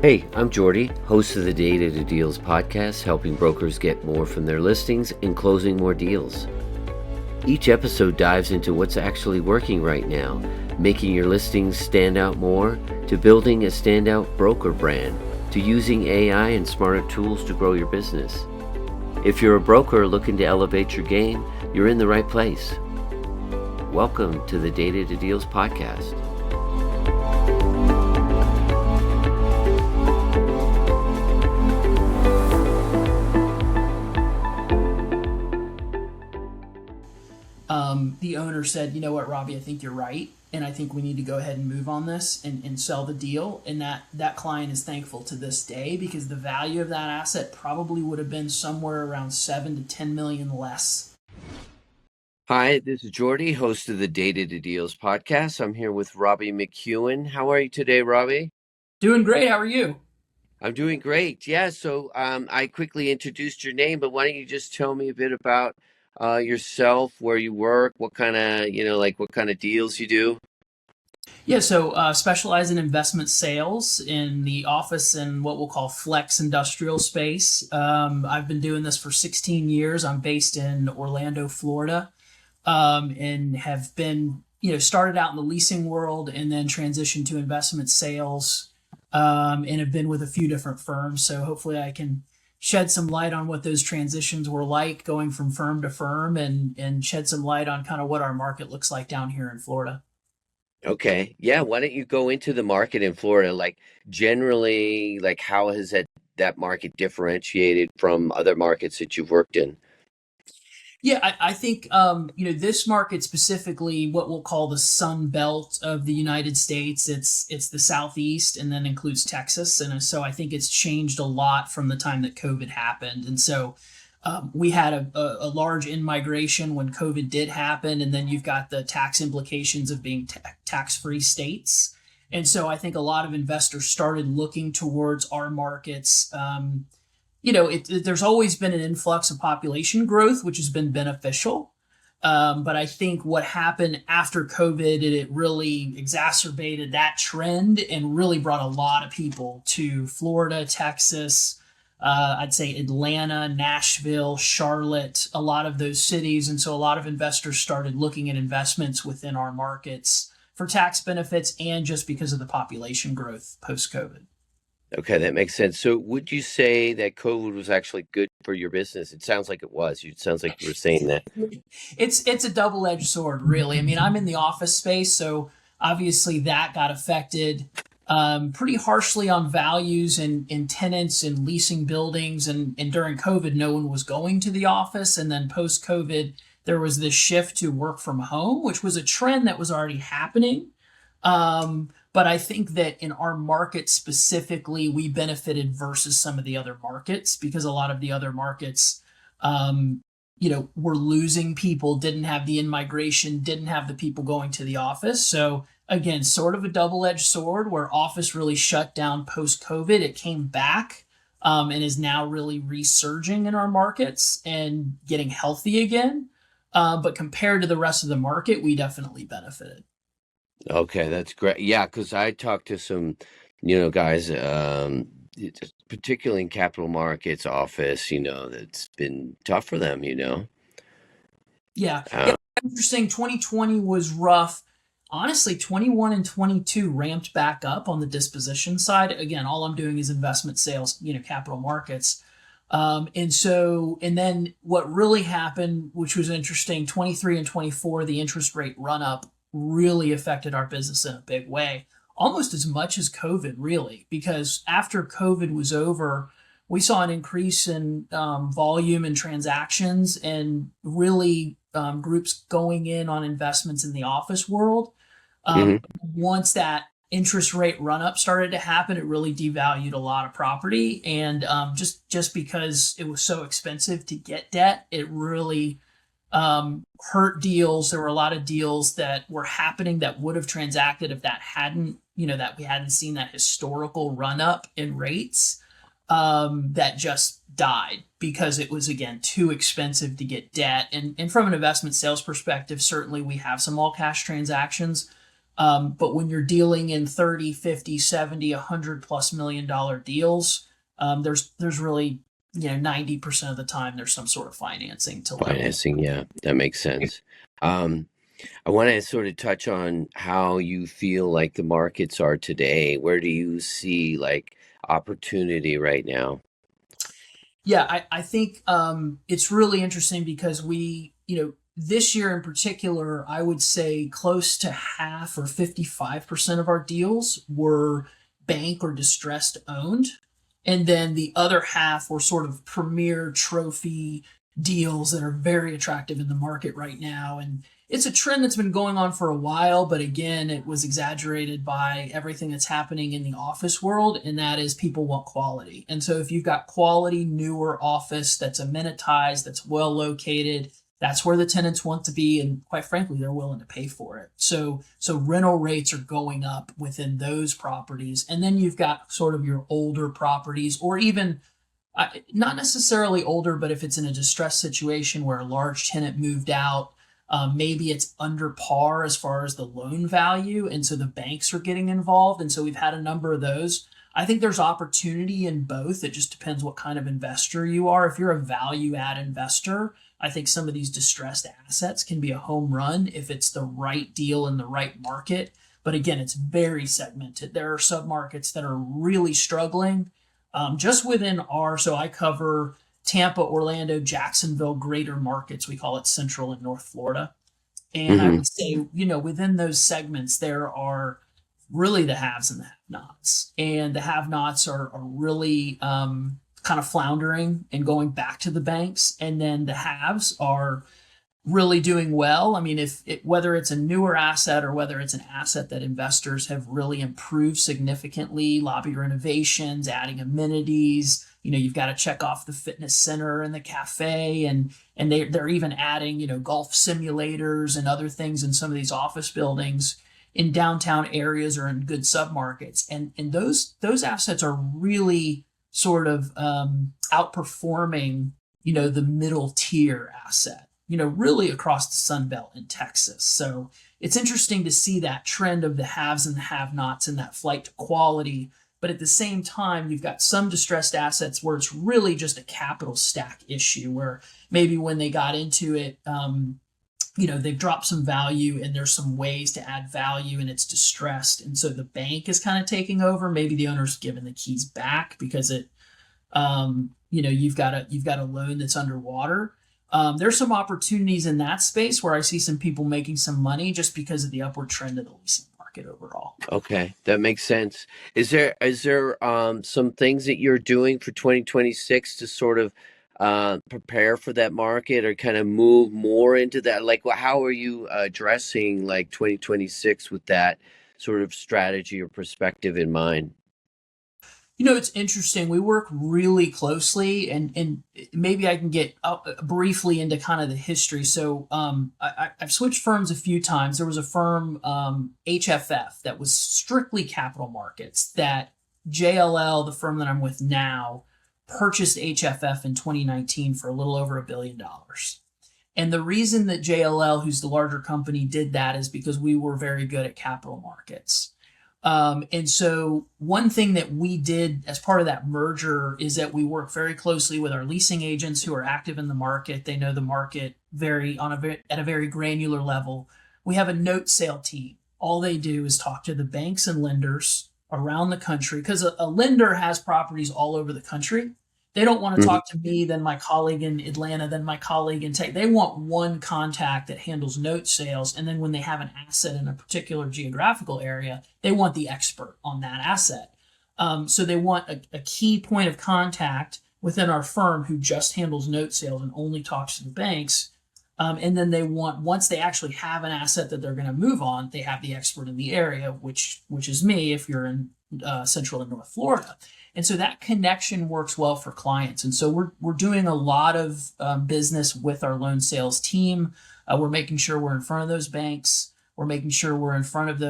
Hey, I'm Jordy, host of the Data to Deals podcast, helping brokers get more from their listings and closing more deals. Each episode dives into what's actually working right now, making your listings stand out more, to building a standout broker brand, to using AI and smarter tools to grow your business. If you're a broker looking to elevate your game, you're in the right place. Welcome to the Data to Deals podcast. The owner said, you know what, Robbie, I think you're right. And I think we need to go ahead and move on this and sell the deal. And that client is thankful to this day because the value of that asset probably would have been somewhere around 7 to 10 million less. Hi, this is Jordy, host of the Data to Deals podcast. I'm here with Robbie McEwan. How are you today, Robbie? Doing great. How are you? I'm doing great. Yeah, so I quickly introduced your name, but why don't you just tell me a bit about yourself, where you work, what kind of deals you do? Yeah, so specialize in investment sales in the office and what we'll call flex industrial space. I've been doing this for 16 years. I'm based in Orlando, Florida, and have been, started out in the leasing world and then transitioned to investment sales, and have been with a few different firms. So hopefully I can shed some light on what those transitions were like going from firm to firm and shed some light on kind of what our market looks like down here in Florida. Okay. Yeah, why don't you go into the market in Florida? Like generally, like how has that market differentiated from other markets that you've worked in? Yeah, I think this market specifically, what we'll call the Sun Belt of the United States. It's the Southeast and then includes Texas, and so I think it's changed a lot from the time that COVID happened. And so we had a large in-migration when COVID did happen, and then you've got the tax implications of being tax-free states. And so I think a lot of investors started looking towards our markets. There's always been an influx of population growth, which has been beneficial. But I think what happened after COVID, it really exacerbated that trend and really brought a lot of people to Florida, Texas, I'd say Atlanta, Nashville, Charlotte, a lot of those cities. And so a lot of investors started looking at investments within our markets for tax benefits and just because of the population growth post-COVID. Okay, that makes sense. So would you say that COVID was actually good for your business? It sounds like it was. It sounds like you were saying that. It's a double-edged sword, really. I mean, I'm in the office space, so obviously that got affected pretty harshly on values and tenants and leasing buildings. And during COVID, no one was going to the office. And then post-COVID, there was this shift to work from home, which was a trend that was already happening. But I think that in our market specifically, we benefited versus some of the other markets because a lot of the other markets, were losing people, didn't have the in-migration, didn't have the people going to the office. So again, sort of a double-edged sword where office really shut down post-COVID. It came back and is now really resurging in our markets and getting healthy again. But compared to the rest of the market, we definitely benefited. Okay, that's great. Yeah, because I talked to some, guys, particularly in capital markets office, that's been tough for them, Yeah. Interesting. 2020 was rough. Honestly, 21 and 22 ramped back up on the disposition side. Again, all I'm doing is investment sales, capital markets. And then what really happened, which was interesting, 23 and 24, the interest rate run up really affected our business in a big way, almost as much as COVID, really, because after COVID was over, we saw an increase in volume and transactions and really groups going in on investments in the office world. Once that interest rate run up started to happen, it really devalued a lot of property. And just because it was so expensive to get debt, it really hurt deals. There were a lot of deals that were happening that would have transacted if that hadn't, that we hadn't seen that historical run up in rates, that just died because it was, again, too expensive to get debt. And from an investment sales perspective, certainly we have some all cash transactions. But when you're dealing in 30, 50, 70, $100+ million deals, there's really, 90% of the time there's some sort of financing to level. Financing, yeah, that makes sense. I want to sort of touch on how you feel like the markets are today. Where do you see like opportunity right now? Yeah, I think it's really interesting because this year in particular, I would say close to half or 55% of our deals were bank or distressed owned. And then the other half were sort of premier trophy deals that are very attractive in the market right now. And it's a trend that's been going on for a while, but again, it was exaggerated by everything that's happening in the office world, and that is people want quality. And so if you've got quality, newer office that's amenitized, that's well located, that's where the tenants want to be, and quite frankly, they're willing to pay for it. So rental rates are going up within those properties. And then you've got sort of your older properties, or even not necessarily older, but if it's in a distressed situation where a large tenant moved out, maybe it's under par as far as the loan value, and so the banks are getting involved. And so we've had a number of those. I think there's opportunity in both. It just depends what kind of investor you are. If you're a value add investor, I think some of these distressed assets can be a home run if it's the right deal in the right market. But again, it's very segmented. There are submarkets that are really struggling. Just within so I cover Tampa, Orlando, Jacksonville, greater markets. We call it Central and North Florida. And I would say, within those segments, there are really the haves and the have-nots. And the have-nots are really kind of floundering and going back to the banks. And then the haves are really doing well. I mean, whether it's a newer asset or whether it's an asset that investors have really improved significantly, lobby renovations, adding amenities, you've got to check off the fitness center and the cafe, and they're even adding, golf simulators and other things in some of these office buildings in downtown areas or in good submarkets. And those assets are really sort of outperforming, the middle tier asset, really across the Sun Belt in Texas. So it's interesting to see that trend of the haves and the have-nots and that flight to quality. But at the same time, you've got some distressed assets where it's really just a capital stack issue, where maybe when they got into it, they've dropped some value and there's some ways to add value and it's distressed. And so the bank is kind of taking over. Maybe the owner's given the keys back because you've got a loan that's underwater. There's some opportunities in that space where I see some people making some money just because of the upward trend of the leasing market overall. Okay, that makes sense. Is there some things that you're doing for 2026 to sort of prepare for that market or kind of move more into that? Like, how are you addressing like 2026 with that sort of strategy or perspective in mind? It's interesting. We work really closely, and maybe I can get briefly into kind of the history. So I've switched firms a few times. There was a firm, HFF, that was strictly capital markets, that JLL, the firm that I'm with now, purchased HFF in 2019 for a little over $1 billion. And the reason that JLL, who's the larger company, did that is because we were very good at capital markets. And so one thing that we did as part of that merger is that we work very closely with our leasing agents who are active in the market. They know the market at a very granular level. We have a note sale team. All they do is talk to the banks and lenders around the country, because a lender has properties all over the country. They don't want to talk to me, then my colleague in Atlanta, then my colleague in Texas. They want one contact that handles note sales. And then when they have an asset in a particular geographical area, they want the expert on that asset. So they want a key point of contact within our firm who just handles note sales and only talks to the banks. And then they want, once they actually have an asset that they're going to move on, they have the expert in the area, which is me if you're in Central and North Florida. And so that connection works well for clients. And so we're doing a lot of business with our loan sales team. We're making sure we're in front of those banks. We're making sure we're in front of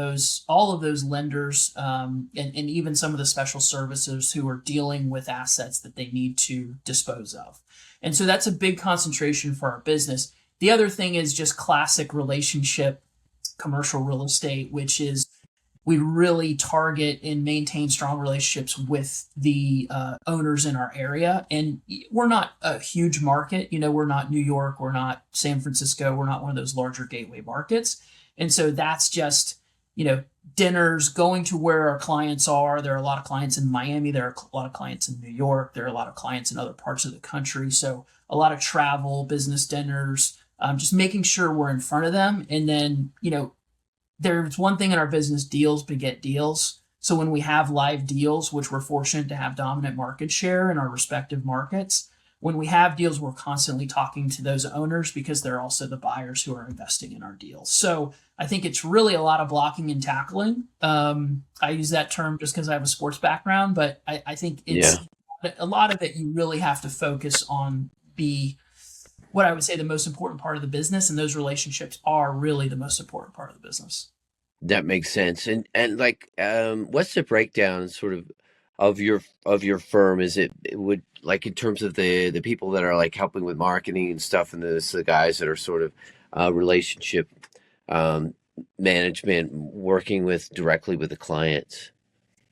all of those lenders, and even some of the special servicers who are dealing with assets that they need to dispose of. And so that's a big concentration for our business. The other thing is just classic relationship commercial real estate, which is we really target and maintain strong relationships with the owners in our area. And we're not a huge market. We're not New York. We're not San Francisco. We're not one of those larger gateway markets. And so that's just, dinners, going to where our clients are. There are a lot of clients in Miami. There are a lot of clients in New York. There are a lot of clients in other parts of the country. So a lot of travel, business dinners, just making sure we're in front of them. And then, there's one thing in our business, deals beget deals. So when we have live deals, which we're fortunate to have dominant market share in our respective markets, when we have deals, we're constantly talking to those owners because they're also the buyers who are investing in our deals. So I think it's really a lot of blocking and tackling. I use that term just because I have a sports background, but I think it's a lot of it you really have to focus on what I would say the most important part of the business, and those relationships are really the most important part of the business. That makes sense. And like, what's the breakdown sort of your firm? Is it would like in terms of the people that are like helping with marketing and stuff, and the guys that are sort of relationship management, working directly with the clients?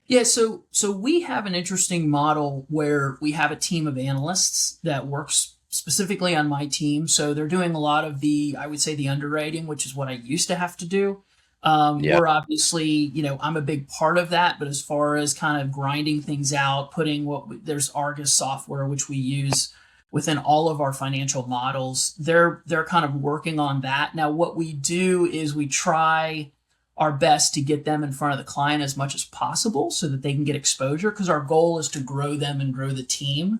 Yeah, so we have an interesting model where we have a team of analysts that works specifically on my team. So they're doing a lot of I would say the underwriting, which is what I used to have to do. We're obviously, I'm a big part of that, but as far as kind of grinding things out, there's Argus software, which we use within all of our financial models. They're kind of working on that. Now, what we do is we try our best to get them in front of the client as much as possible so that they can get exposure, because our goal is to grow them and grow the team.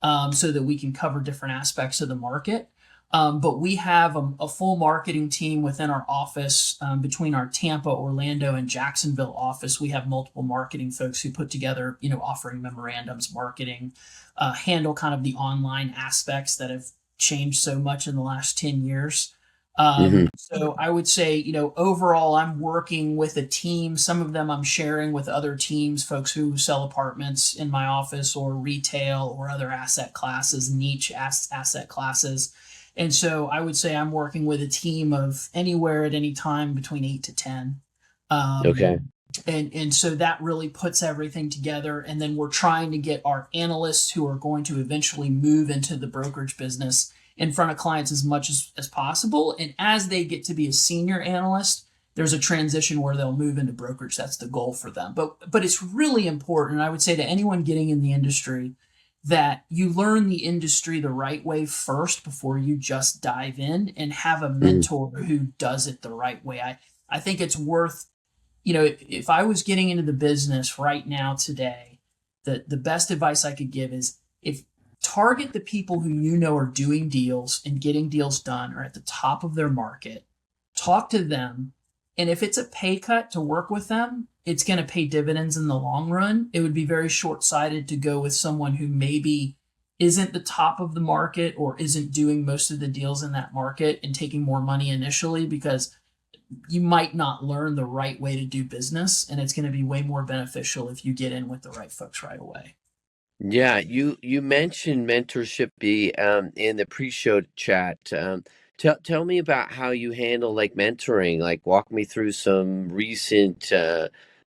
So that we can cover different aspects of the market. But we have a full marketing team within our office. Between our Tampa, Orlando, and Jacksonville office, we have multiple marketing folks who put together, offering memorandums, marketing, handle kind of the online aspects that have changed so much in the last 10 years. So I would say, overall, I'm working with a team. Some of them I'm sharing with other teams, folks who sell apartments in my office or retail or other asset classes, niche asset classes. And so I would say I'm working with a team of anywhere at any time between 8 to 10. Okay. And so that really puts everything together. And then we're trying to get our analysts who are going to eventually move into the brokerage business in front of clients as much as possible. And as they get to be a senior analyst, there's a transition where they'll move into brokerage. That's the goal for them. But it's really important, I would say, to anyone getting in the industry, that you learn the industry the right way first before you just dive in, and have a mentor who does it the right way. I think it's worth, if I was getting into the business right now today, the best advice I could give is target the people who are doing deals and getting deals done, or at the top of their market. Talk to them. And if it's a pay cut to work with them, it's going to pay dividends in the long run. It would be very short-sighted to go with someone who maybe isn't the top of the market or isn't doing most of the deals in that market and taking more money initially, because you might not learn the right way to do business. And it's going to be way more beneficial if you get in with the right folks right away. Yeah, you mentioned mentorship in the pre-show chat. Tell me about how you handle like mentoring. Like, walk me through some recent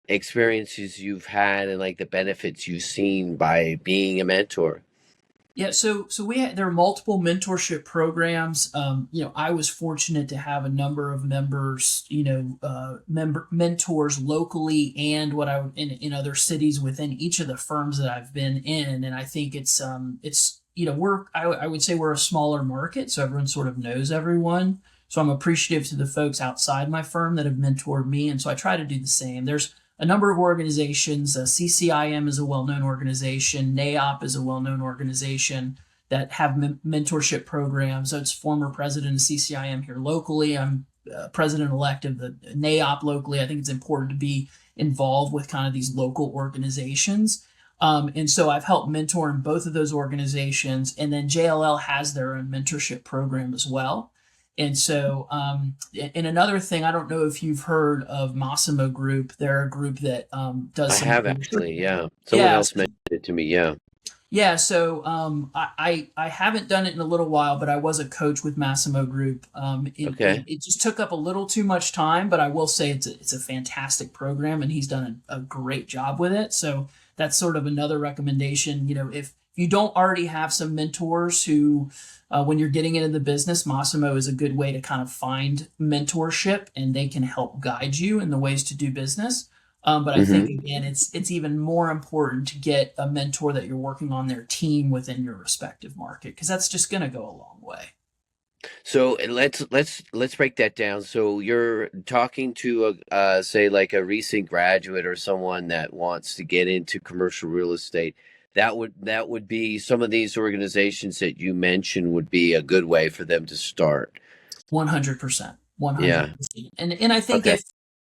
experiences you've had and like the benefits you've seen by being a mentor. Yeah, so there are multiple mentorship programs. I was fortunate to have a number of members, mentors locally and in other cities within each of the firms that I've been in. And I think I would say we're a smaller market, so everyone sort of knows everyone. So I'm appreciative to the folks outside my firm that have mentored me, and so I try to do the same. There's a number of organizations. CCIM is a well-known organization. NAIOP is a well-known organization that have mentorship programs. So it's former president of CCIM here locally. I'm president-elect of the NAIOP locally. I think it's important to be involved with kind of these local organizations. And so I've helped mentor in both of those organizations. And then JLL has their own mentorship program as well. And so, and another thing, I don't know if you've heard of Massimo Group. They're a group that does. I have actually, yeah. Someone else mentioned it to me, yeah. Yeah, so I haven't done it in a little while, but I was a coach with Massimo Group. Okay. It just took up a little too much time, but I will say it's a fantastic program, and he's done a great job with it. So that's sort of another recommendation. You know, if you don't already have some mentors who, when you're getting into the business, Massimo is a good way to kind of find mentorship, and they can help guide you in the ways to do business. But I think Hmm. again, it's even more important to get a mentor that you're working on their team within your respective market, because that's just going to go a long way. So let's break that down. So you're talking to a say like a recent graduate or someone that wants to get into commercial real estate. That would be some of these organizations that you mentioned would be a good way for them to start. 100%, Yeah. 100%. And I think Okay.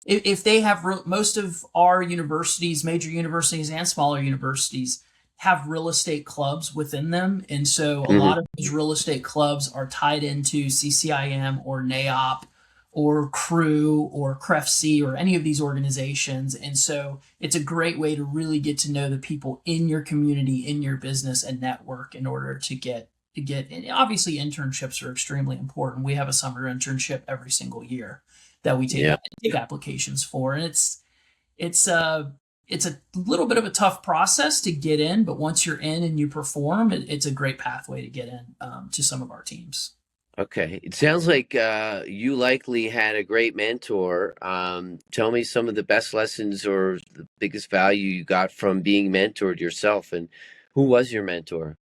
if they have most of our universities, major universities and smaller universities, have real estate clubs within them, and so a Hmm. lot of these real estate clubs are tied into CCIM or NAIOP or CREW or CREFC or any of these organizations, and so it's a great way to really get to know the people in your community, in your business, and network in order to get and obviously internships are extremely important. We have a summer internship every single year that we take Yeah. take applications for, and it's it's a little bit of a tough process to get in, but once you're in and you perform, it's a great pathway to get in to some of our teams. Okay. It sounds like you likely had a great mentor. Tell me some of the best lessons or the biggest value you got from being mentored yourself, and who was your mentor?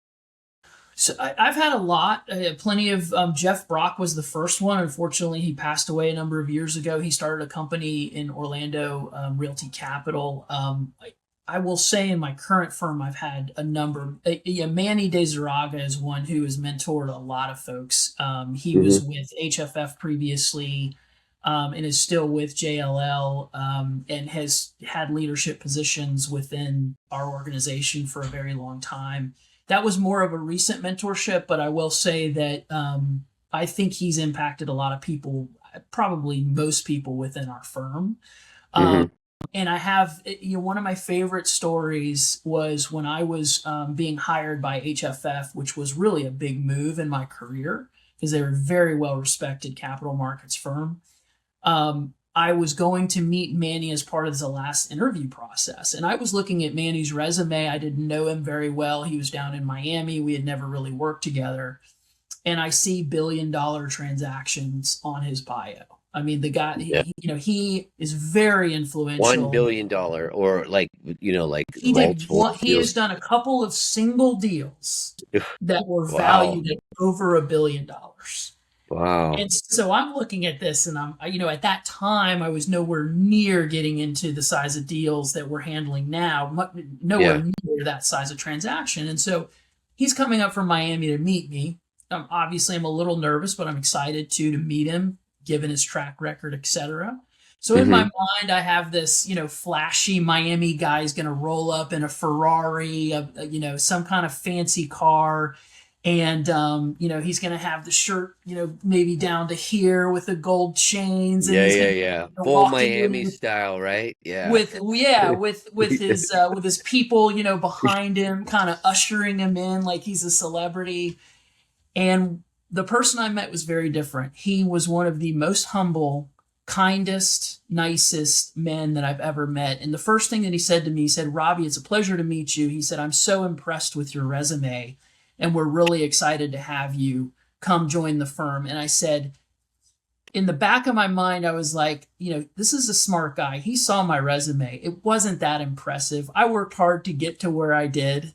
So I've had a lot, plenty of. Jeff Brock was the first one. Unfortunately, he passed away a number of years ago. He started a company in Orlando, Realty Capital. I will say in my current firm, I've had a number. Yeah, Manny de Zaraga is one who has mentored a lot of folks. He was Hmm. with HFF previously, and is still with JLL, and has had leadership positions within our organization for a very long time. That was more of a recent mentorship, but I will say that I think he's impacted a lot of people, probably most people within our firm. Um, Hmm. and I have, one of my favorite stories was when I was being hired by HFF, which was really a big move in my career because they were a very well respected capital markets firm. I was going to meet Manny as part of the last interview process. And I was looking at Manny's resume. I didn't know him very well. He was down in Miami. We had never really worked together. And I see $1 billion transactions on his bio. I mean, the guy, Yeah. he is very One influential. billion dollar, or like like He did multiple what he deals. has done a couple of single deals that were Wow. valued at over $1 billion. Wow. And so I'm looking at this, and at that time, I was nowhere near getting into the size of deals that we're handling now, nowhere Yeah. near that size of transaction. And so he's coming up from Miami to meet me. Obviously, I'm a little nervous, but I'm excited to meet him, given his track record, etc. So in my Hmm. mind, I have this, flashy Miami guy's going to roll up in a Ferrari, some kind of fancy car, and he's going to have the shirt, maybe down to here with the gold chains, and Yeah, he's yeah, going to yeah. Full walk in Miami with style, right? Yeah. with yeah with his people, behind him, kind of ushering him in like he's a celebrity. And the person I met was very different. He was one of the most humble, kindest, nicest men that I've ever met. And the first thing that he said to me, he said, "Robbie, it's a pleasure to meet you." He said, "I'm so impressed with your resume, and we're really excited to have you come join the firm." And I said, in the back of my mind, I was like, this is a smart guy. He saw my resume. It wasn't that impressive. I worked hard to get to where I did,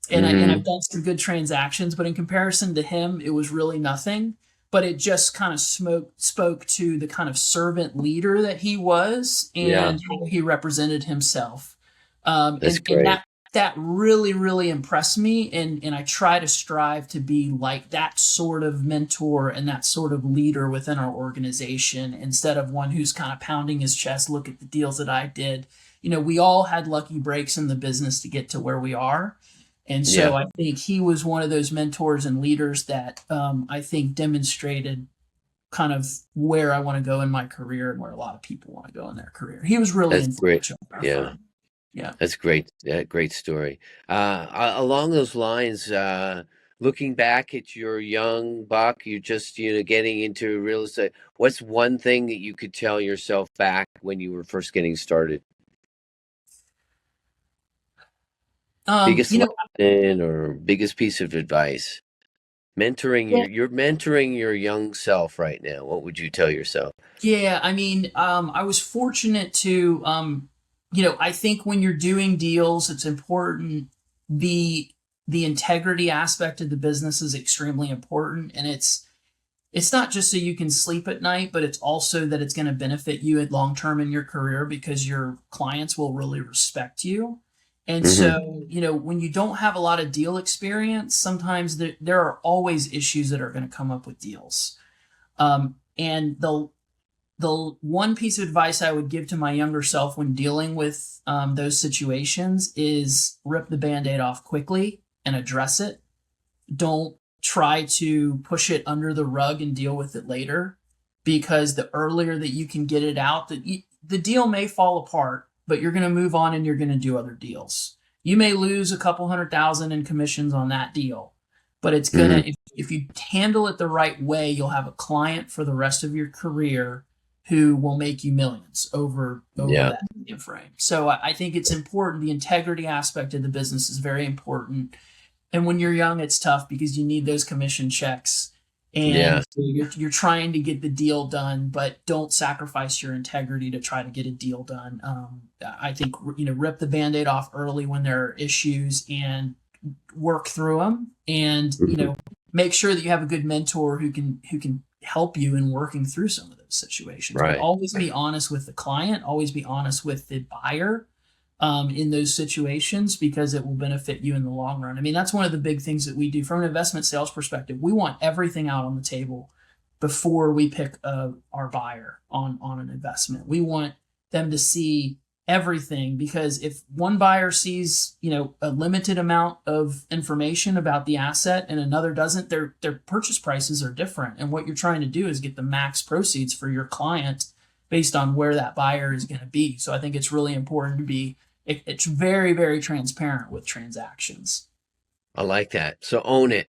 and I've Hmm. done some good transactions, but in comparison to him, it was really nothing. But it just kind of spoke to the kind of servant leader that he was Yeah, and how he represented himself. that's And great. that really, really impressed me. And I try to strive to be like that sort of mentor and that sort of leader within our organization instead of one who's kind of pounding his chest, look at the deals that I did. We all had lucky breaks in the business to get to where we are. And Yeah. so I think he was one of those mentors and leaders that I think demonstrated kind of where I want to go in my career and where a lot of people want to go in their career. He was really That's great. influential in our Yeah. firm. Yeah. That's great. Great story. Along those lines, looking back at your young buck, you're just, getting into real estate. What's one thing that you could tell yourself back when you were first getting started? Biggest You know, lesson or biggest piece of advice? yeah, You're mentoring your young self right now. What would you tell yourself? yeah. I mean, I was fortunate to, I think when you're doing deals, it's important. The the integrity aspect of the business is extremely important, and it's not just so you can sleep at night, but it's also that it's going to benefit you at long term in your career because your clients will really respect you. And Hmm. so, when you don't have a lot of deal experience, sometimes there are always issues that are going to come up with deals. And the one piece of advice I would give to my younger self when dealing with those situations is rip the band-aid off quickly and address it. Don't try to push it under the rug and deal with it later, because the earlier that you can get it out, the deal may fall apart, but you're going to move on and you're going to do other deals. You may lose a couple 100,000 in commissions on that deal, but it's going Hmm. to, if you handle it the right way, you'll have a client for the rest of your career who will make you millions over Yeah. that time frame. So I think it's important. The integrity aspect of the business is very important, and when you're young, it's tough because you need those commission checks, and Yeah. you're trying to get the deal done, but don't sacrifice your integrity to try to get a deal done. I think, rip the band-aid off early when there are issues and work through them, and Mhm. make sure that you have a good mentor who can help you in working through some of those situations. But Right. always be honest with the client, always be honest with the buyer, in those situations, because it will benefit you in the long run. I mean, that's one of the big things that we do from an investment sales perspective. We want everything out on the table before we pick our buyer on an investment. We want them to see everything, because if one buyer sees a limited amount of information about the asset and another doesn't, their purchase prices are different, and what you're trying to do is get the max proceeds for your client based on where that buyer is going to be. So I think it's really important to be, it's very, very transparent with transactions. I like that. So own it.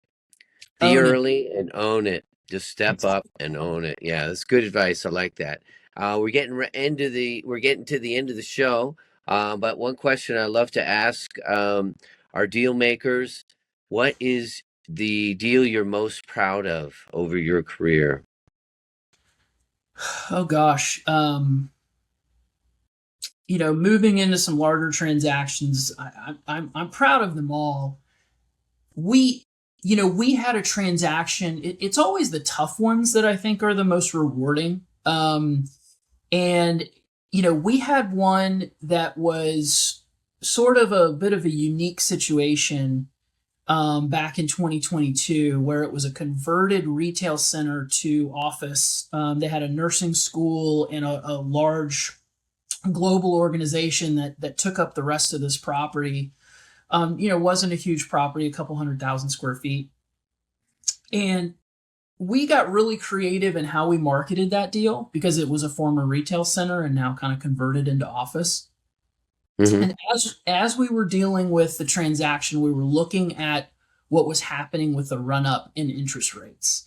Be Own it. early and own it. Just step up and own it. Yeah, that's good advice. I like that. We're getting to the end of the show. But one question I love to ask our deal makers: what is the deal you're most proud of over your career? Oh gosh. Moving into some larger transactions, I'm proud of them all. We had a transaction. It's always the tough ones that I think are the most rewarding. And we had one that was sort of a bit of a unique situation, back in 2022, where it was a converted retail center to office. They had a nursing school and a large global organization that took up the rest of this property. Wasn't a huge property, a couple 100,000 square feet. And we got really creative in how we marketed that deal, because it was a former retail center and now kind of converted into office. Hmm. And as we were dealing with the transaction, we were looking at what was happening with the run up in interest rates.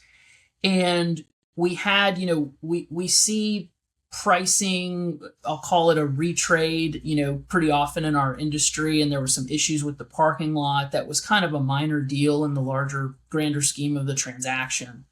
And we had, we see pricing, I'll call it a retrade, pretty often in our industry. And there were some issues with the parking lot that was kind of a minor deal in the larger, grander scheme of the transaction.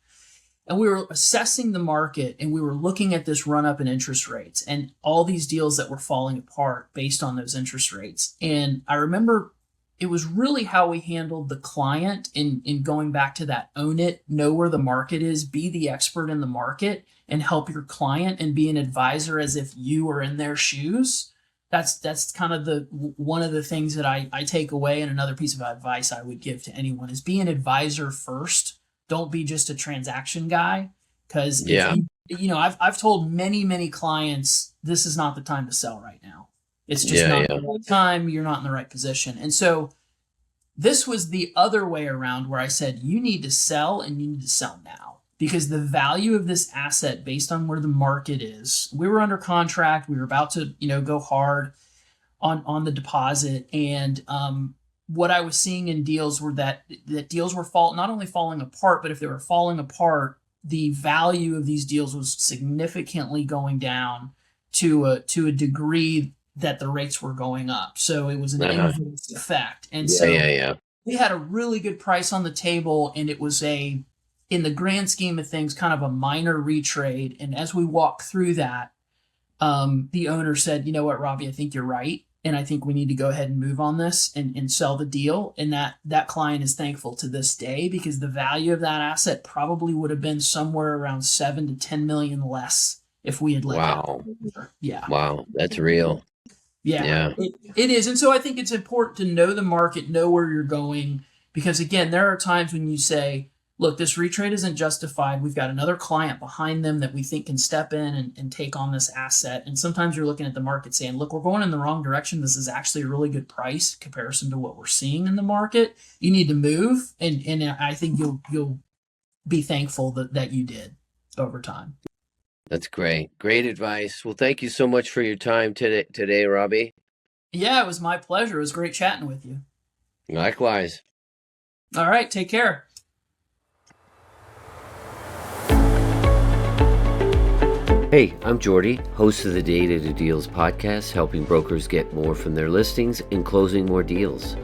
And we were assessing the market, and we were looking at this run up in interest rates and all these deals that were falling apart based on those interest rates. And I remember it was really how we handled the client in going back to that: own it, know where the market is, be the expert in the market, and help your client and be an advisor as if you were in their shoes. That's kind of the one of the things that I take away. And another piece of advice I would give to anyone is be an advisor first. Don't be just a transaction guy, because if Yeah. I've told many clients, this is not the time to sell right now. It's just Yeah. not Yeah. the right time. You're not in the right position. And so this was the other way around, where I said, you need to sell, and you need to sell now, because the value of this asset based on where the market is, we were under contract. We were about to, go hard. on the deposit. And what I was seeing in deals were that deals were not only falling apart, but if they were falling apart, the value of these deals was significantly going down to a degree that the rates were going up. So it was an inverse effect. And we had a really good price on the table, and it was in the grand scheme of things, kind of a minor retrade. And as we walked through that, the owner said, you know what, Robbie, I think you're right. And I think we need to go ahead and move on this and sell the deal. And that client is thankful to this day, because the value of that asset probably would have been somewhere around 7 to 10 million less if we had let that. Yeah. Wow. That's real. Yeah. It is. And so I think it's important to know the market, know where you're going, because again, there are times when you say, look, this retrade isn't justified. We've got another client behind them that we think can step in and take on this asset. And sometimes you're looking at the market saying, look, we're going in the wrong direction. This is actually a really good price in comparison to what we're seeing in the market. You need to move. And I think you'll be thankful that you did over time. That's great. Great advice. Well, thank you so much for your time today, Robbie. Yeah, it was my pleasure. It was great chatting with you. Likewise. All right. Take care. Hey, I'm Jordy, host of the Data to Deals podcast, helping brokers get more from their listings and closing more deals.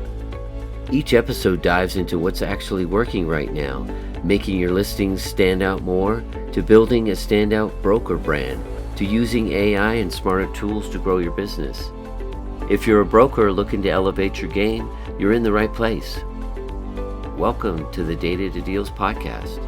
Each episode dives into what's actually working right now, making your listings stand out more, to building a standout broker brand, to using AI and smarter tools to grow your business. If you're a broker looking to elevate your game, you're in the right place. Welcome to the Data to Deals podcast.